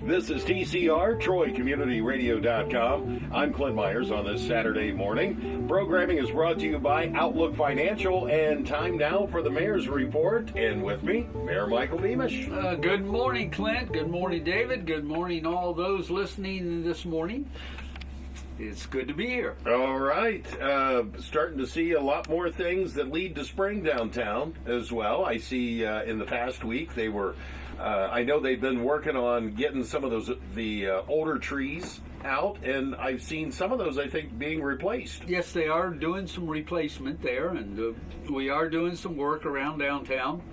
This is TCR, TroyCommunityRadio.com. I'm Clint Myers on this Saturday morning. Programming is brought to you by Outlook Financial, and time now for the Mayor's Report. And with me, Mayor Michael Beamish. Good morning, Clint. Good morning, David. Good morning, all those listening this morning. It's good to be here. All right. Starting to see a lot more things that lead to spring downtown as well. I see in the past week they were, I know they've been working on getting some of the older trees out, and I've seen some of those, I think, being replaced. Yes, they are doing some replacement there, and we are doing some work around downtown,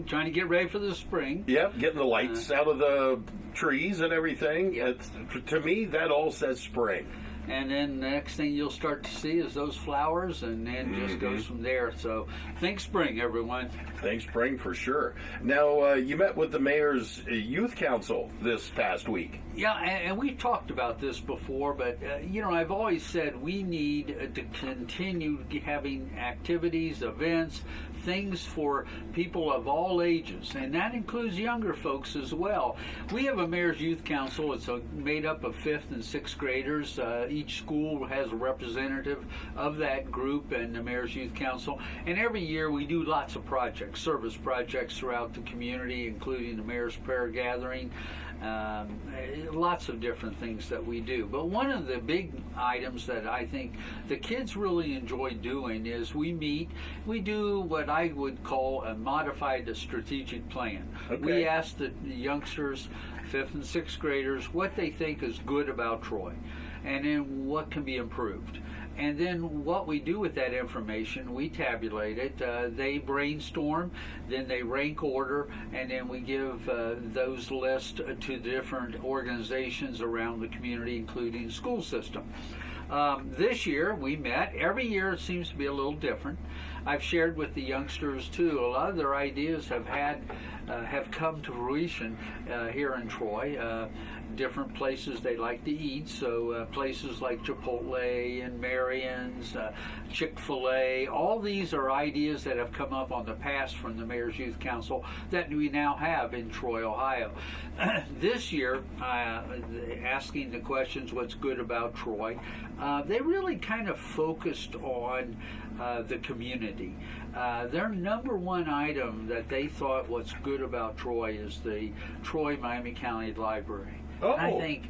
trying to get ready for the spring. Yep, getting the lights out of the trees and everything. Yep. To me, that all says spring. And then the next thing you'll start to see is those flowers, and then just goes from there. So think spring, everyone. Think spring for sure. Now, you met with the Mayor's Youth Council this past week. Yeah, and we've talked about this before, but, I've always said we need to continue having activities, events, things for people of all ages, and that includes younger folks as well. We have a Mayor's Youth Council. It's made up of 5th and 6th graders. Each school has a representative of that group and the Mayor's Youth Council, and every year we do lots of projects, service projects throughout the community, including the Mayor's Prayer Gathering. Lots of different things that we do. But one of the big items that I think the kids really enjoy doing is we do what I would call a modified strategic plan. Okay. We ask the youngsters, 5th and 6th graders, what they think is good about Troy, and then what can be improved. And then what we do with that information, we tabulate it. They brainstorm, then they rank order, and then we give those lists to different organizations around the community, including school system. This year we met. Every year it seems to be a little different. I've shared with the youngsters too. A lot of their ideas have come to fruition here in Troy. Different places they like to eat, so places like Chipotle and Marion's, Chick-fil-A, all these are ideas that have come up on the past from the Mayor's Youth Council that we now have in Troy, Ohio. This year, asking the questions, what's good about Troy, they really kind of focused on the community. Their number one item that they thought was good about Troy is the Troy-Miami County Library. Oh. I think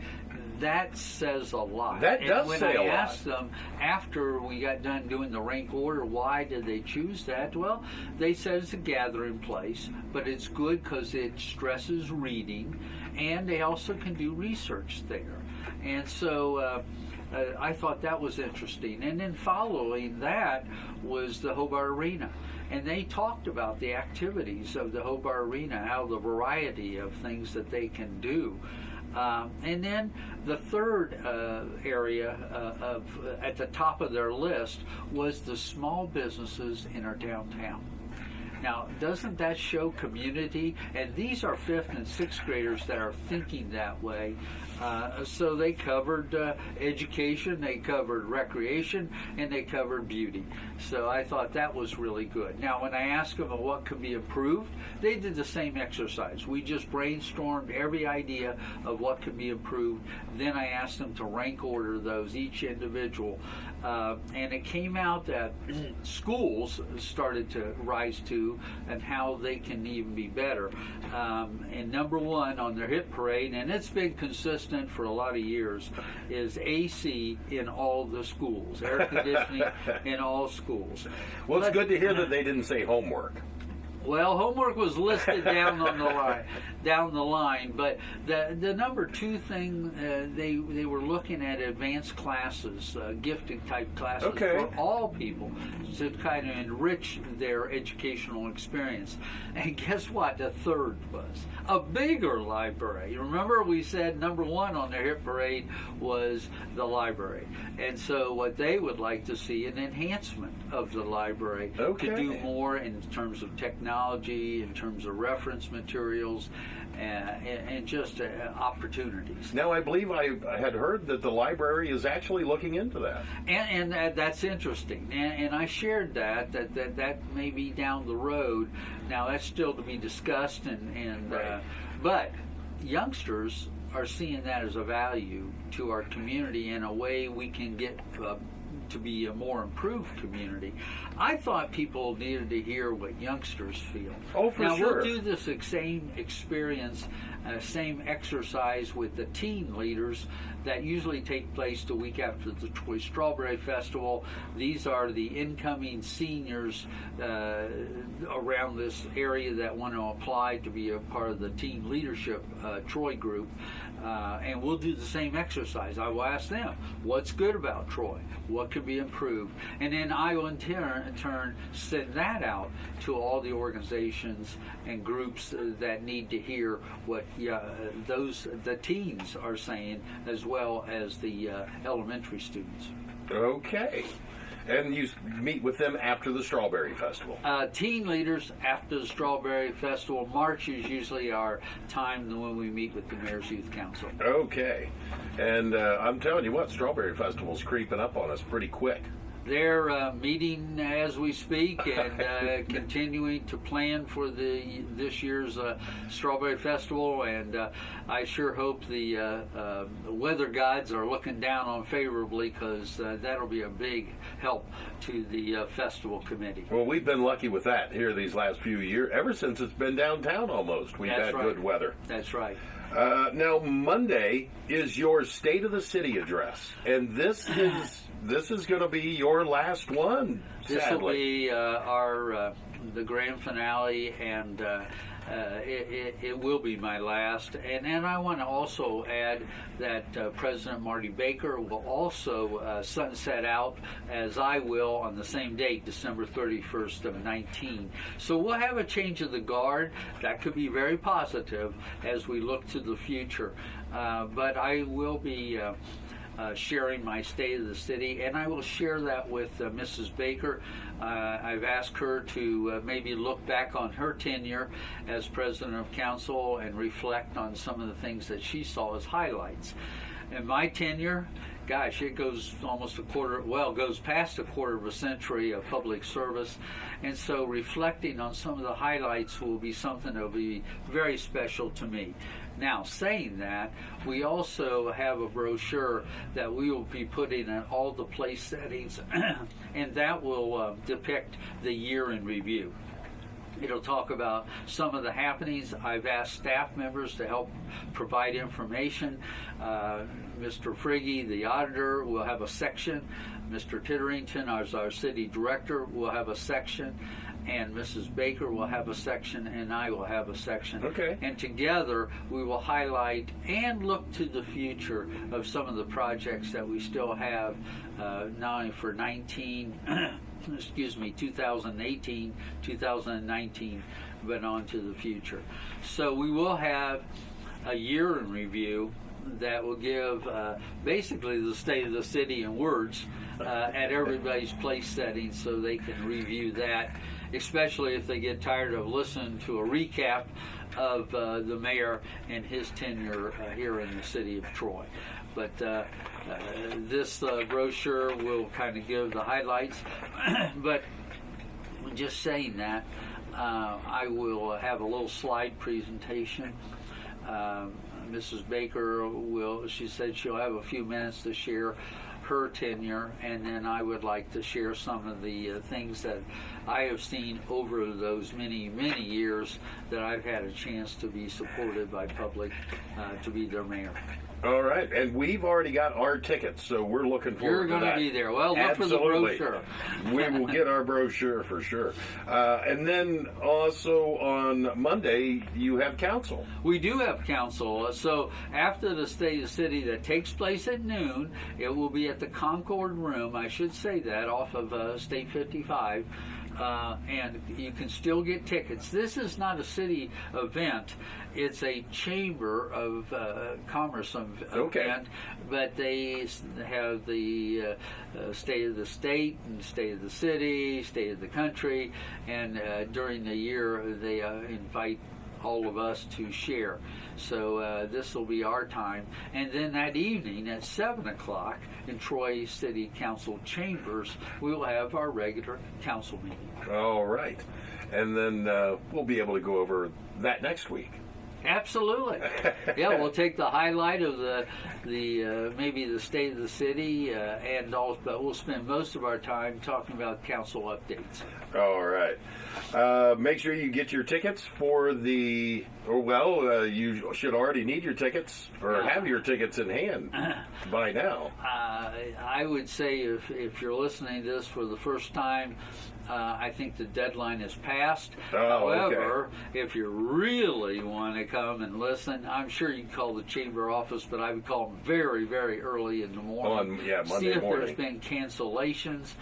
that says a lot. That does say a lot. When I asked them after we got done doing the rank order, why did they choose that? Well, they said it's a gathering place, but it's good because it stresses reading, and they also can do research there. And so I thought that was interesting. And then following that was the Hobart Arena. And they talked about the activities of the Hobart Arena, how the variety of things that they can do. And then the third area at the top of their list was the small businesses in our downtown. Now, doesn't that show community? And these are 5th and 6th graders that are thinking that way. So they covered education, they covered recreation, and they covered beauty. So I thought that was really good. Now, when I asked them what could be improved, they did the same exercise. We just brainstormed every idea of what could be improved. Then I asked them to rank order those, each individual. And it came out that schools started to rise to and how they can even be better. And number one on their hit parade, and it's been consistent for a lot of years, is AC in all the schools, air conditioning in all schools. Well, it's good to hear that they didn't say homework. Well, homework was listed down the line, but the number two thing they were looking at advanced classes, gifted type classes for all people to kind of enrich their educational experience. And guess what? The third was a bigger library. Remember, we said number one on their hit parade was the library, and so what they would like to see an enhancement of the library to do more in terms of technology, in terms of reference materials, and just opportunities. Now, I believe I had heard that the library is actually looking into that. And that's interesting. And I shared that may be down the road. Now, that's still to be discussed, Right. But youngsters are seeing that as a value to our community in a way we can get to be a more improved community. I thought people needed to hear what youngsters feel. Oh, for now, sure. We'll do this same experience, same exercise with the teen leaders that usually take place the week after the Troy Strawberry Festival. These are the incoming seniors around this area that want to apply to be a part of the teen leadership Troy group. And we'll do the same exercise. I will ask them, what's good about Troy? What could be improved? And then I will in turn send that out to all the organizations and groups that need to hear what the teens are saying, as well as the elementary students. Okay. And you meet with them after the Strawberry Festival. Teen leaders after the Strawberry Festival. March is usually our time when we meet with the Mayor's Youth Council. Okay. And I'm telling you what, Strawberry Festival's creeping up on us pretty quick. They're meeting as we speak and continuing to plan for this year's Strawberry Festival, and I sure hope the weather gods are looking down on favorably, because that'll be a big help to the festival committee. Well, we've been lucky with that here these last few years. Ever since it's been downtown almost, we've had good weather. That's right. Now, Monday is your State of the City address, and this is going to be your last one. This will be the grand finale, and it will be my last. And I want to also add that President Marty Baker will also sunset out, as I will, on the same date, December 31st of 19. So we'll have a change of the guard. That could be very positive as we look to the future. But I will be sharing my State of the City, and I will share that with Mrs. Baker. I've asked her to maybe look back on her tenure as President of Council and reflect on some of the things that she saw as highlights. And my tenure, gosh, it goes goes past a quarter of a century of public service. And so reflecting on some of the highlights will be something that will be very special to me. Now, saying that, we also have a brochure that we will be putting in all the place settings, and that will depict the year in review. It'll talk about some of the happenings. I've asked staff members to help provide information. Mr. Frigge, the auditor, will have a section. Mr. Titterington, as our city director, will have a section. And Mrs. Baker will have a section, and I will have a section. Okay. And together we will highlight and look to the future of some of the projects that we still have, not only for 2018, 2019, but on to the future. So we will have a year in review that will give basically the State of the City in words at everybody's place setting, so they can review that, especially if they get tired of listening to a recap of the mayor and his tenure here in the city of Troy. But this brochure will kind of give the highlights. But just saying that, I will have a little slide presentation. Mrs. Baker she said she'll have a few minutes to share her tenure, and then I would like to share some of the things that I have seen over those many, many years that I've had a chance to be supported by public to be their mayor. All right, and we've already got our tickets, so we're looking forward to that. You're going to be there. Well, look for the brochure. We will get our brochure for sure. And then also on Monday, you have council. We do have council. So after the State of the City that takes place at noon, it will be at the Concord Room, I should say that, off of State 55. And you can still get tickets. This is not a city event. It's a Chamber of Commerce event, but they have the State of the State and State of the City, State of the Country, and during the year they invite all of us to share. So this will be our time. And then that evening at 7 o'clock in Troy City Council chambers, we will have our regular council meeting. All right. And then we'll be able to go over that next week Absolutely. Yeah, we'll take the highlight of the maybe the state of the city, but we'll spend most of our time talking about council updates. All right. Make sure you get your tickets for you should already need your tickets or have your tickets in hand by now. I would say if you're listening to this for the first time, I think the deadline is passed. However, if you really want to come and listen, I'm sure you can call the chamber office, but I would call them very, very early in the morning. Monday See if morning. there's been cancellations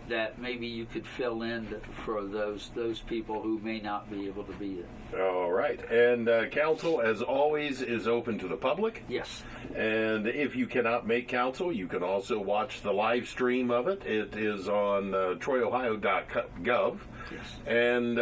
that maybe you could fill in for those people who may not be able to be there. All right. And council, as always, is open to the public. Yes. And if you cannot make council, you can also watch the live stream of it. It is on troyohio.gov. Yes. And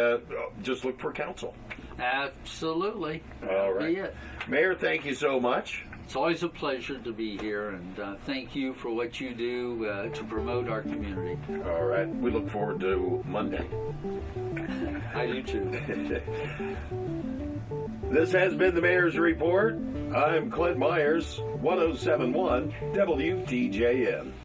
just look for council. Absolutely. All right. Be it. Mayor, thank you so much. It's always a pleasure to be here, and thank you for what you do to promote our community. All right. We look forward to Monday. I do too. This has been the Mayor's Report. I'm Clint Myers, 1071 WTJN.